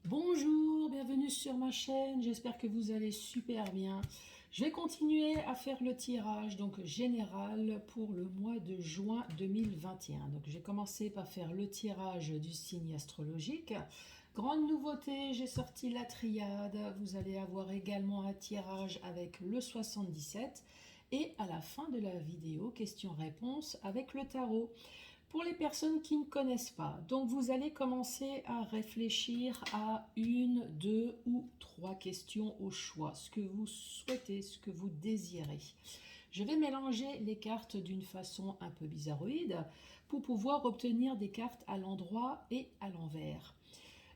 Bonjour, bienvenue sur ma chaîne, j'espère que vous allez super bien. Je vais continuer à faire le tirage donc général pour le mois de juin 2021. Donc j'ai commencé par faire le tirage du signe astrologique. Grande nouveauté, j'ai sorti la triade. Vous allez avoir également un tirage avec le 77 et à la fin de la vidéo, questions-réponses avec le tarot. Pour les personnes qui ne connaissent pas, donc vous allez commencer à réfléchir à une, deux ou trois questions au choix, ce que vous souhaitez, ce que vous désirez. Je vais mélanger les cartes d'une façon un peu bizarroïde pour pouvoir obtenir des cartes à l'endroit et à l'envers.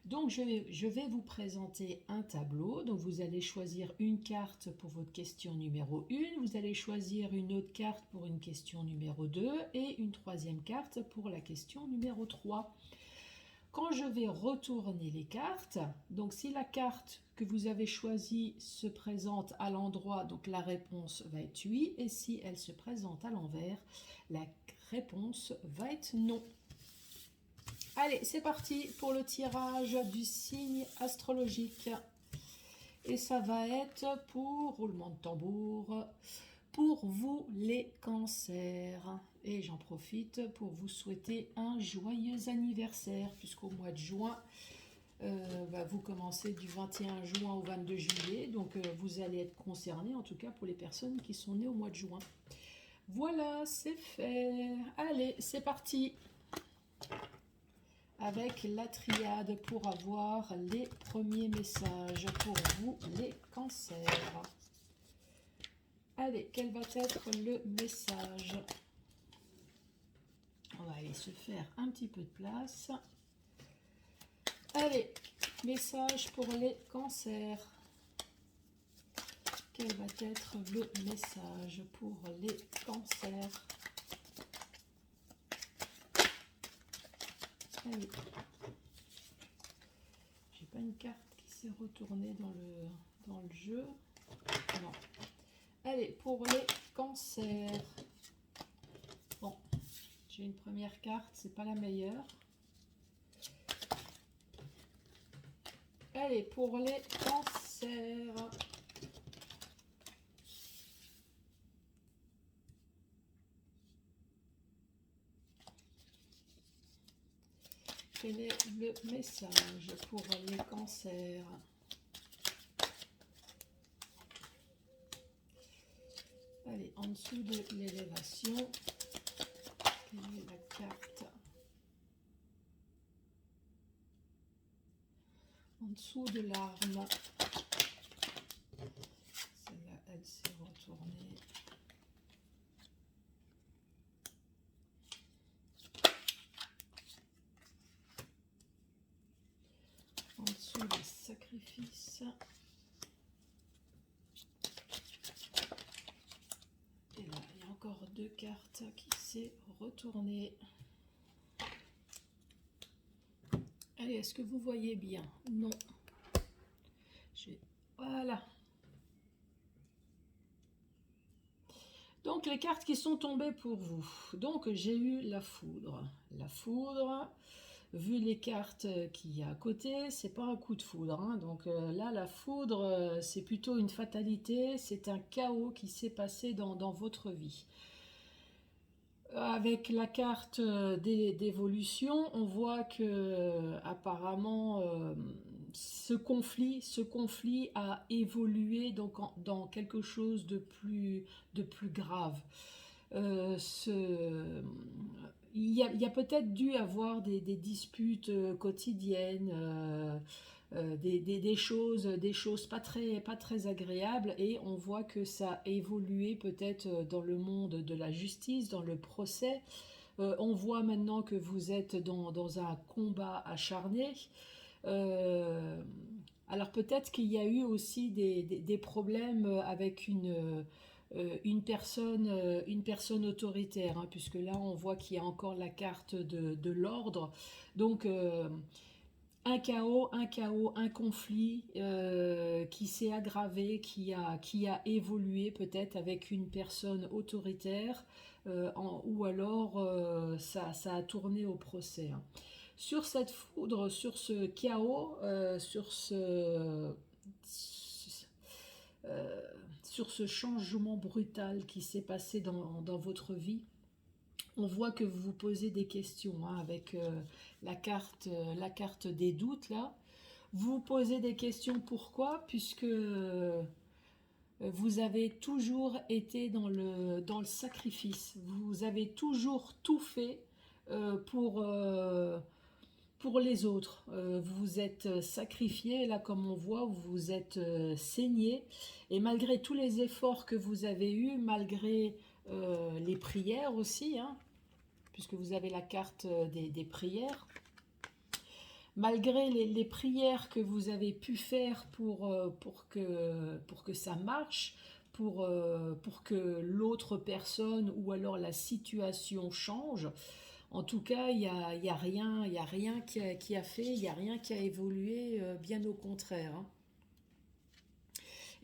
Donc je vais vous présenter un tableau. Donc vous allez choisir une carte pour votre question numéro 1, vous allez choisir une autre carte pour une question numéro 2 et une troisième carte pour la question numéro 3. Quand je vais retourner les cartes, donc si la carte que vous avez choisie se présente à l'endroit, donc la réponse va être oui, et si elle se présente à l'envers, la réponse va être non. Allez, c'est parti pour le tirage du signe astrologique. Et ça va être pour, roulement de tambour, pour vous les cancers. Et j'en profite pour vous souhaiter un joyeux anniversaire, puisqu'au mois de juin, vous commencez du 21 juin au 22 juillet. Donc vous allez être concernés, en tout cas pour les personnes qui sont nées au mois de juin. Voilà, c'est fait. Allez, c'est parti avec la triade pour avoir les premiers messages pour vous les cancers. Allez, quel va être le message? On va aller se faire un petit peu de place. Allez, message pour les cancers. Quel va être le message pour les cancers? Allez. J'ai pas une carte qui s'est retournée dans le jeu. Non. Allez, pour les cancers. Bon, j'ai une première carte, c'est pas la meilleure. Allez, pour les cancers. Quel est le message pour les cancers? Allez, en dessous de l'élévation, quelle est la carte? En dessous de l'arme. Celle-là, elle s'est retournée. En dessous des sacrifices. Et là, il y a encore deux cartes qui s'est retournées. Allez, est-ce que vous voyez bien? Non. Voilà. Donc, les cartes qui sont tombées pour vous. Donc, j'ai eu la foudre. La foudre, vu les cartes qu'il y a à côté, c'est pas un coup de foudre. Hein. Donc là, la foudre, c'est plutôt une fatalité. C'est un chaos qui s'est passé dans votre vie. Avec la carte d'évolution, on voit que apparemment ce conflit a évolué donc dans quelque chose de plus grave. Il y a peut-être dû avoir des disputes quotidiennes, des choses pas très agréables, et on voit que ça a évolué peut-être dans le monde de la justice, dans le procès. On voit maintenant que vous êtes dans un combat acharné. Euh, alors peut-être qu'il y a eu aussi des problèmes avec une personne autoritaire, hein, puisque là on voit qu'il y a encore la carte de l'ordre. Donc un chaos, un conflit qui s'est aggravé, qui a évolué peut-être avec une personne autoritaire, ou alors ça a tourné au procès. Hein. Sur cette foudre, sur ce chaos, euh, sur ce changement brutal qui s'est passé dans votre vie, on voit que vous vous posez des questions hein, avec la carte des doutes là. Vous vous posez des questions pourquoi? Puisque vous avez toujours été dans le sacrifice. Vous avez toujours tout fait euh, pour, euh, pour les autres. Vous vous êtes sacrifié, là comme on voit, vous vous êtes saigné. Et malgré tous les efforts que vous avez eus, malgré les prières aussi, hein, puisque vous avez la carte des prières, malgré les prières que vous avez pu faire pour que ça marche, pour que l'autre personne ou alors la situation change, en tout cas, il y a rien qui a fait, il n'y a rien qui a évolué, bien au contraire. Hein.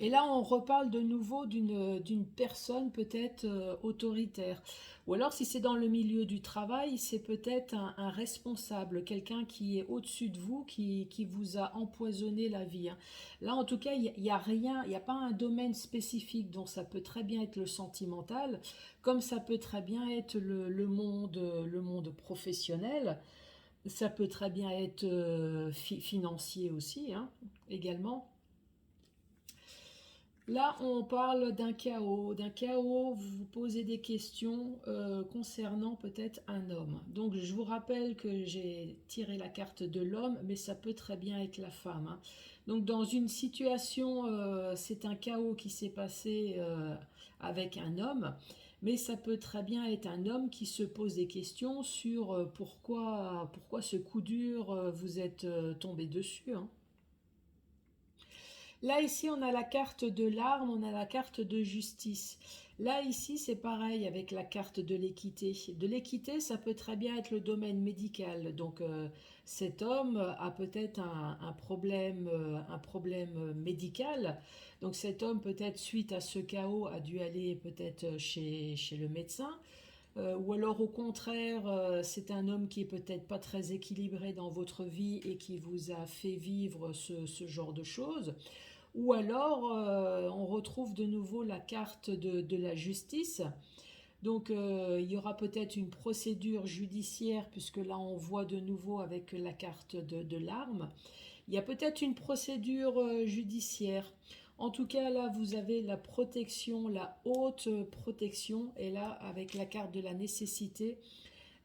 Et là, on reparle de nouveau d'une personne peut-être autoritaire. Ou alors, si c'est dans le milieu du travail, c'est peut-être un responsable, quelqu'un qui est au-dessus de vous, qui vous a empoisonné la vie. Hein. Là, en tout cas, il n'y a rien, il n'y a pas un domaine spécifique, donc ça peut très bien être le sentimental, comme ça peut très bien être le monde professionnel, ça peut très bien être financier aussi, hein, également. Là, on parle d'un chaos. D'un chaos, vous vous posez des questions concernant peut-être un homme. Donc, je vous rappelle que j'ai tiré la carte de l'homme, mais ça peut très bien être la femme. Hein. Donc, dans une situation, c'est un chaos qui s'est passé avec un homme, mais ça peut très bien être un homme qui se pose des questions sur pourquoi ce coup dur vous êtes tombé dessus. Hein. Là, ici, on a la carte de l'arme, on a la carte de justice. Là, ici, c'est pareil avec la carte de l'équité. De l'équité, ça peut très bien être le domaine médical. Donc, cet homme a peut-être un problème médical. Donc, cet homme, peut-être suite à ce chaos, a dû aller peut-être chez le médecin. Ou alors au contraire, c'est un homme qui est peut-être pas très équilibré dans votre vie et qui vous a fait vivre ce genre de choses. Ou alors, on retrouve de nouveau la carte de la justice. Donc, il y aura peut-être une procédure judiciaire, puisque là, on voit de nouveau avec la carte de l'arme. Il y a peut-être une procédure judiciaire. En tout cas, là, vous avez la protection, la haute protection. Et là, avec la carte de la nécessité,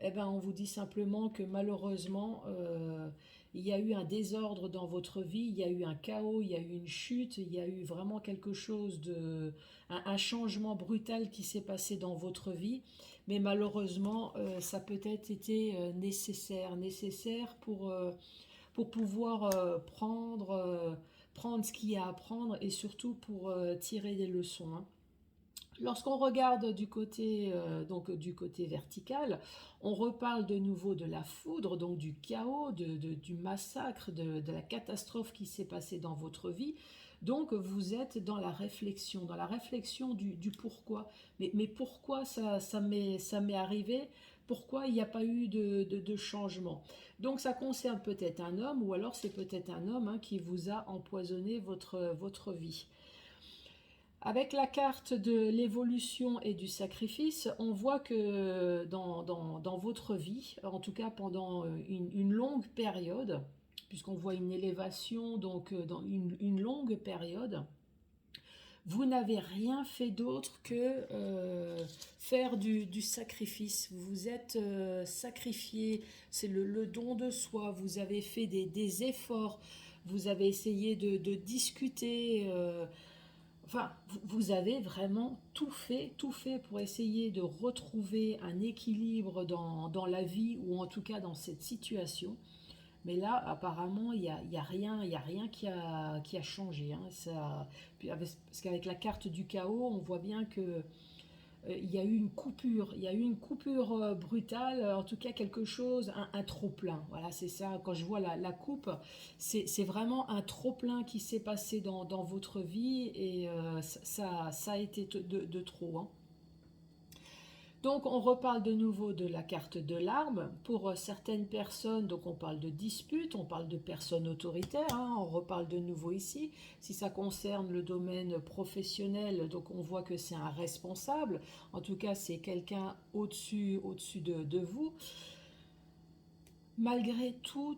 eh ben, on vous dit simplement que malheureusement, il y a eu un désordre dans votre vie, il y a eu un chaos, il y a eu une chute, il y a eu vraiment quelque chose un changement brutal qui s'est passé dans votre vie. Mais malheureusement, ça peut-être été nécessaire pour pouvoir prendre ce qu'il y a à prendre et surtout pour tirer des leçons. Hein. Lorsqu'on regarde du côté vertical, on reparle de nouveau de la foudre, donc du chaos, du massacre, de la catastrophe qui s'est passée dans votre vie. Donc vous êtes dans la réflexion du pourquoi. Mais pourquoi ça m'est arrivé? Pourquoi il n'y a pas eu de changement? Donc ça concerne peut-être un homme ou alors c'est peut-être un homme hein, qui vous a empoisonné votre vie. Avec la carte de l'évolution et du sacrifice, on voit que dans votre vie, en tout cas pendant une longue période, puisqu'on voit une élévation, donc dans une longue période, vous n'avez rien fait d'autre que faire du sacrifice. Vous vous êtes sacrifié, c'est le don de soi, vous avez fait des efforts, vous avez essayé de discuter. Enfin, vous avez vraiment tout fait pour essayer de retrouver un équilibre dans la vie ou en tout cas dans cette situation. Mais là, apparemment, il y a rien qui a changé. Hein. Parce qu'avec la carte du chaos, on voit bien que il y a eu une coupure, il y a eu une coupure brutale, en tout cas quelque chose, un trop-plein. Voilà, c'est ça, quand je vois la coupe, c'est vraiment un trop-plein qui s'est passé dans votre vie et ça a été de trop. Hein. Donc on reparle de nouveau de la carte de l'arme. Pour certaines personnes, donc on parle de dispute, on parle de personnes autoritaires, hein, on reparle de nouveau ici. Si ça concerne le domaine professionnel, donc on voit que c'est un responsable, en tout cas c'est quelqu'un au-dessus de vous. Malgré tous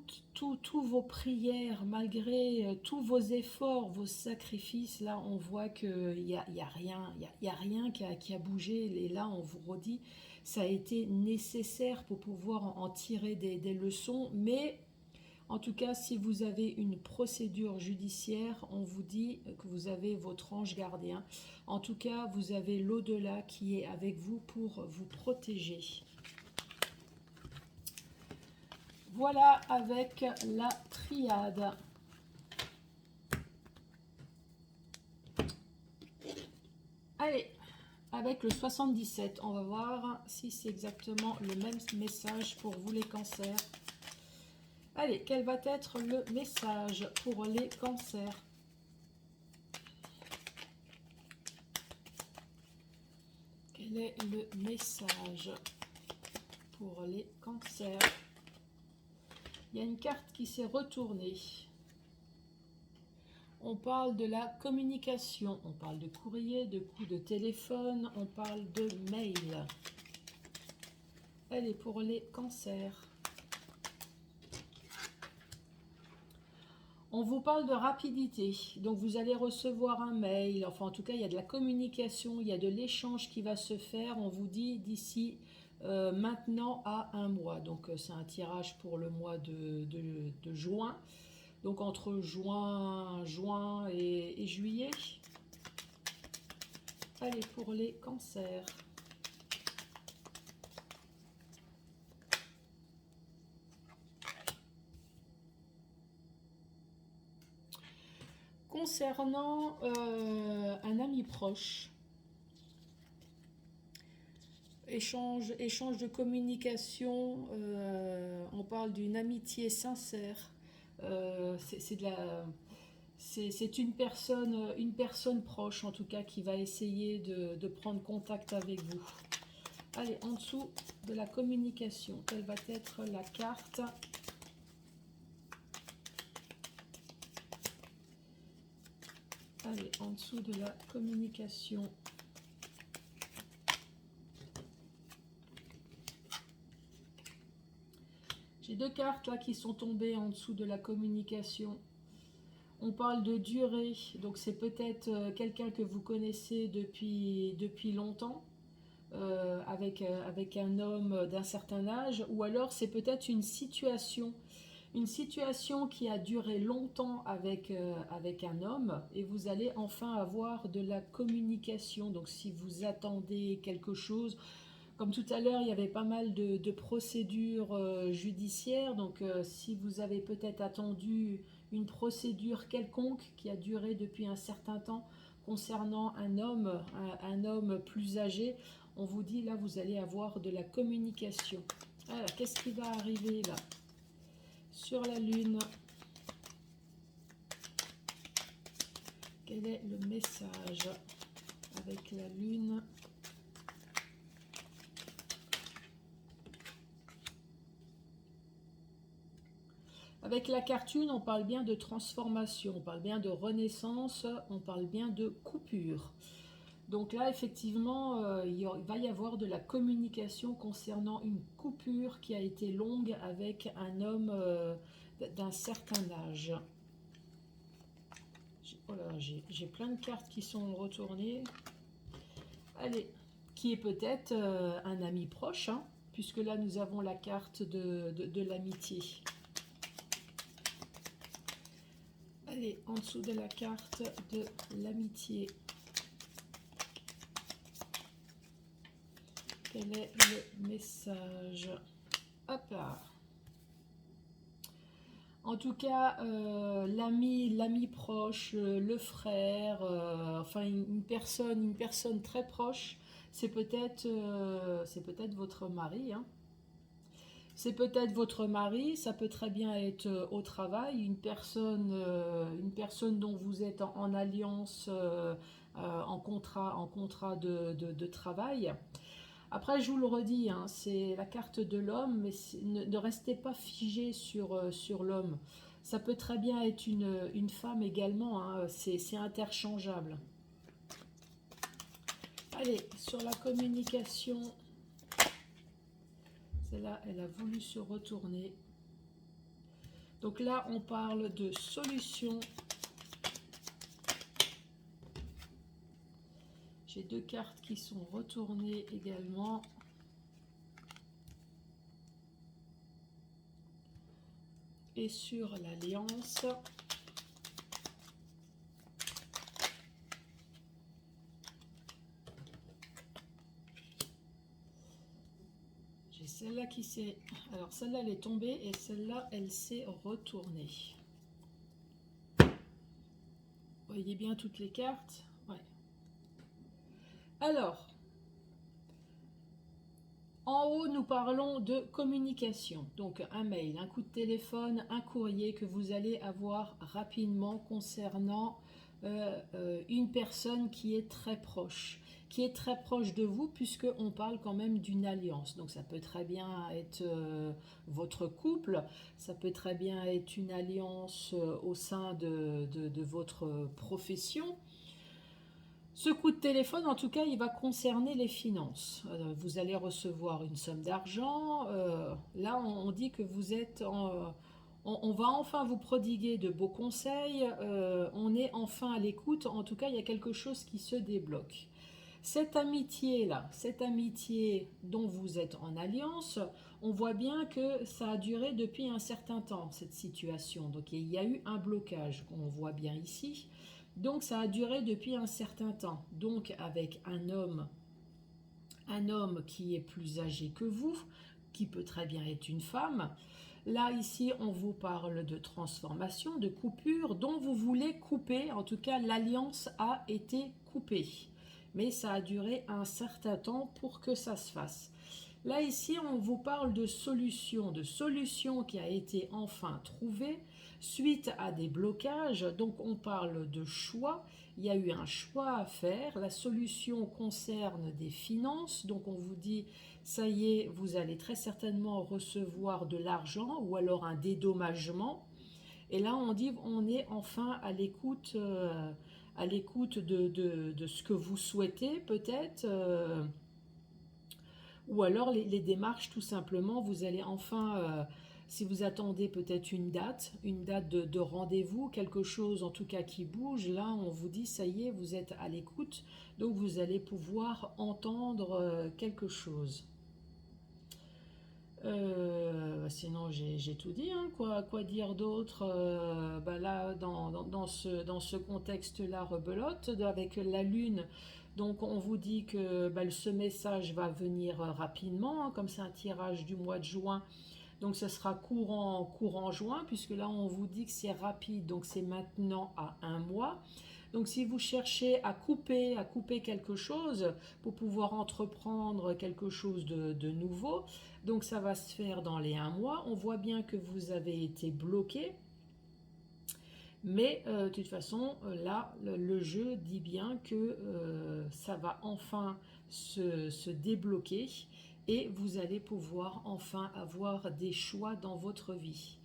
vos prières, malgré tous vos efforts, vos sacrifices, là on voit qu'il n'y a, y a rien, y a rien qui a bougé. Et là on vous redit, ça a été nécessaire pour pouvoir en tirer des leçons. Mais en tout cas, si vous avez une procédure judiciaire, on vous dit que vous avez votre ange gardien. En tout cas, vous avez l'au-delà qui est avec vous pour vous protéger. Voilà avec la triade. Allez, avec le 77, on va voir si c'est exactement le même message pour vous les cancers. Allez, quel va être le message pour les cancers? Quel est le message pour les cancers? Il y a une carte qui s'est retournée. On parle de la communication, on parle de courrier, de coups de téléphone, on parle de mail. Elle est pour les cancers. On vous parle de rapidité, donc vous allez recevoir un mail, enfin en tout cas il y a de la communication, il y a de l'échange qui va se faire, on vous dit d'ici maintenant à un mois. Donc c'est un tirage pour le mois de juin. Donc entre juin et juillet. Allez, pour les cancers. Concernant un ami proche, échange de communication, on parle d'une amitié sincère. C'est une personne proche en tout cas qui va essayer de prendre contact avec vous. Allez, en dessous de la communication, quelle va être la carte? Allez, en dessous de la communication. J'ai deux cartes là qui sont tombées en dessous de la communication. On parle de durée, donc c'est peut-être quelqu'un que vous connaissez depuis longtemps, avec un homme d'un certain âge, ou alors c'est peut-être une situation qui a duré longtemps avec un homme, et vous allez enfin avoir de la communication. Donc si vous attendez quelque chose, comme tout à l'heure, il y avait pas mal de procédures judiciaires. Donc, si vous avez peut-être attendu une procédure quelconque qui a duré depuis un certain temps concernant un homme plus âgé, on vous dit là, vous allez avoir de la communication. Alors, qu'est-ce qui va arriver là sur la Lune? Quel est le message avec la Lune? Avec la carte Lune, on parle bien de transformation, on parle bien de renaissance, on parle bien de coupure. Donc là, effectivement, il va y avoir de la communication concernant une coupure qui a été longue avec un homme d'un certain âge. Oh là, j'ai plein de cartes qui sont retournées. Allez, qui est peut-être un ami proche, hein, puisque là, nous avons la carte de l'amitié. Allez, en dessous de la carte de l'amitié. Quel est le message? Hop là. En tout cas, l'ami proche, le frère, enfin une personne très proche, c'est peut-être votre mari, hein. C'est peut-être votre mari, ça peut très bien être au travail, une personne dont vous êtes en alliance, en contrat de travail. Après, je vous le redis, hein, c'est la carte de l'homme, mais ne restez pas figé sur l'homme. Ça peut très bien être une femme également, hein, c'est interchangeable. Allez, sur la communication, celle-là, elle a voulu se retourner. Donc là, on parle de solution. J'ai deux cartes qui sont retournées également. Et sur l'alliance, j'ai celle-là qui s'est... Alors celle-là, elle est tombée et celle-là, elle s'est retournée. Vous voyez bien toutes les cartes? Ouais. Alors, en haut, nous parlons de communication. Donc un mail, un coup de téléphone, un courrier que vous allez avoir rapidement concernant une personne qui est très proche de vous, puisqu'on parle quand même d'une alliance. Donc ça peut très bien être votre couple, ça peut très bien être une alliance au sein de votre profession. Ce coup de téléphone, en tout cas, il va concerner les finances. Vous allez recevoir une somme d'argent. Là, on dit que vous êtes on va enfin vous prodiguer de beaux conseils. On est enfin à l'écoute. En tout cas, il y a quelque chose qui se débloque. Cette amitié-là, cette amitié dont vous êtes en alliance, on voit bien que ça a duré depuis un certain temps, cette situation. Donc, il y a eu un blocage, qu'on voit bien ici. Donc ça a duré depuis un certain temps. Donc avec un homme qui est plus âgé que vous, qui peut très bien être une femme. Là ici on vous parle de transformation, de coupure dont vous voulez couper. En tout cas l'alliance a été coupée. Mais ça a duré un certain temps pour que ça se fasse. Là ici on vous parle de solution qui a été enfin trouvée suite à des blocages. Donc on parle de choix, il y a eu un choix à faire. La solution concerne des finances, donc on vous dit ça y est, vous allez très certainement recevoir de l'argent ou alors un dédommagement. Et là on dit on est enfin à l'écoute de ce que vous souhaitez peut-être. Ou alors les démarches, tout simplement, vous allez enfin, si vous attendez peut-être une date de rendez-vous, quelque chose en tout cas qui bouge, là on vous dit ça y est, vous êtes à l'écoute, donc vous allez pouvoir entendre quelque chose. Sinon j'ai tout dit, hein. Quoi dire d'autre? Là dans ce contexte-là rebelote, avec la lune. Donc on vous dit que ce message va venir rapidement, hein, comme c'est un tirage du mois de juin. Donc ce sera courant juin, puisque là on vous dit que c'est rapide, donc c'est maintenant à un mois. Donc si vous cherchez à couper quelque chose pour pouvoir entreprendre quelque chose de nouveau, donc ça va se faire dans les un mois. On voit bien que vous avez été bloqué. Mais de toute façon, là, le jeu dit bien que ça va enfin se débloquer et vous allez pouvoir enfin avoir des choix dans votre vie.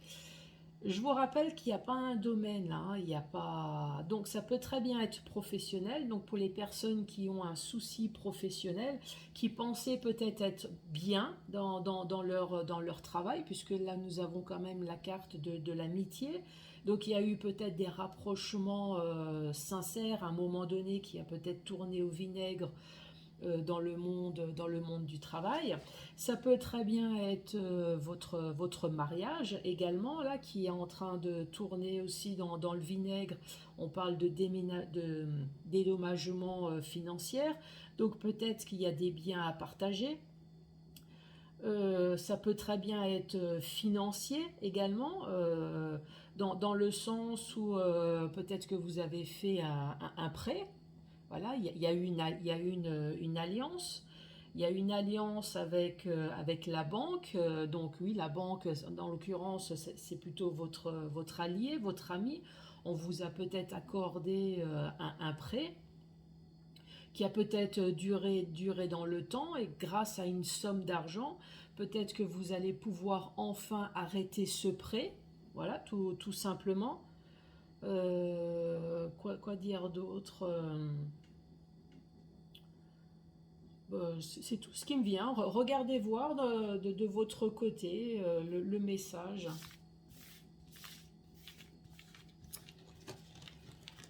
Je vous rappelle qu'il n'y a pas un domaine là, hein, il n'y a pas... Donc ça peut très bien être professionnel, donc pour les personnes qui ont un souci professionnel, qui pensaient peut-être être bien dans leur travail, puisque là nous avons quand même la carte de l'amitié. Donc il y a eu peut-être des rapprochements sincères à un moment donné qui a peut-être tourné au vinaigre dans le monde du travail. Ça peut très bien être votre mariage également, là, qui est en train de tourner aussi dans le vinaigre. On parle de dédommagement financier. Donc peut-être qu'il y a des biens à partager. Ça peut très bien être financier également, dans le sens où peut-être que vous avez fait un prêt. Voilà, il y a eu une alliance. Il y a une alliance avec la banque. Donc oui, la banque, dans l'occurrence, c'est plutôt votre allié, votre ami. On vous a peut-être accordé un prêt qui a peut-être duré dans le temps, et grâce à une somme d'argent, peut-être que vous allez pouvoir enfin arrêter ce prêt. Voilà, tout simplement. Quoi dire d'autre? C'est tout ce qui me vient. Regardez voir de votre côté le message.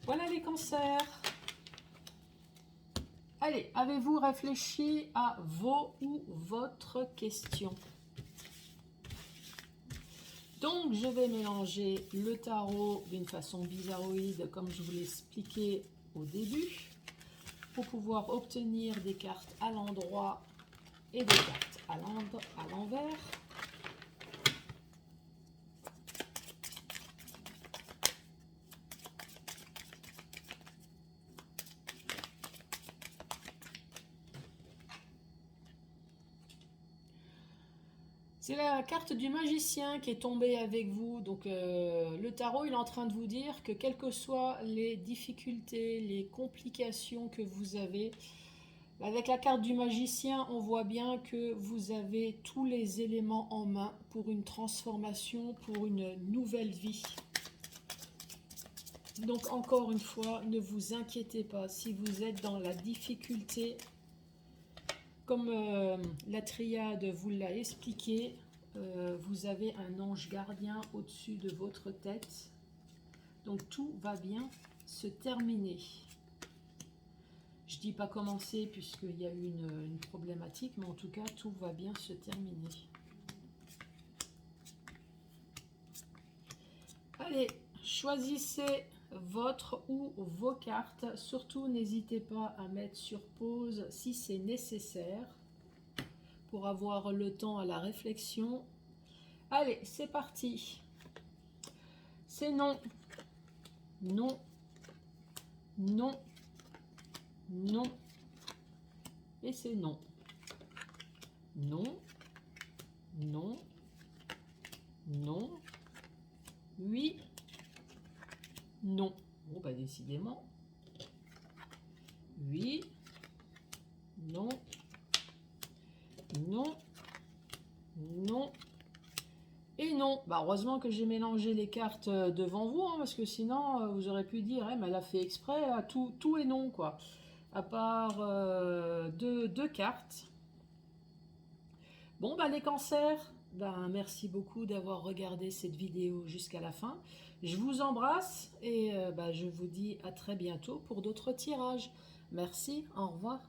Voilà les cancers. Allez, avez-vous réfléchi à vos ou votre question? Donc, je vais mélanger le tarot d'une façon bizarroïde, comme je vous l'ai expliqué au début, pour pouvoir obtenir des cartes à l'endroit et des cartes à l'envers. C'est la carte du magicien qui est tombée avec vous. Donc le tarot, il est en train de vous dire que quelles que soient les difficultés, les complications que vous avez, avec la carte du magicien, on voit bien que vous avez tous les éléments en main pour une transformation, pour une nouvelle vie. Donc encore une fois, ne vous inquiétez pas si vous êtes dans la difficulté. Comme la triade vous l'a expliqué, vous avez un ange gardien au-dessus de votre tête. Donc tout va bien se terminer. Je ne dis pas commencer puisqu'il y a eu une problématique, mais en tout cas, tout va bien se terminer. Allez, choisissez votre ou vos cartes. Surtout, n'hésitez pas à mettre sur pause si c'est nécessaire pour avoir le temps à la réflexion. Allez, c'est parti. C'est non. Non. Non. Non. Et c'est non. Non. Non. Non. Oui. Non. Bon, bah décidément. Oui. Non. Non. Non. Et non. Bah heureusement que j'ai mélangé les cartes devant vous, hein, parce que sinon, vous aurez pu dire, mais elle a fait exprès, tout est non, quoi. À part deux cartes. Bon, bah les cancers, ben, merci beaucoup d'avoir regardé cette vidéo jusqu'à la fin. Je vous embrasse et je vous dis à très bientôt pour d'autres tirages. Merci, au revoir.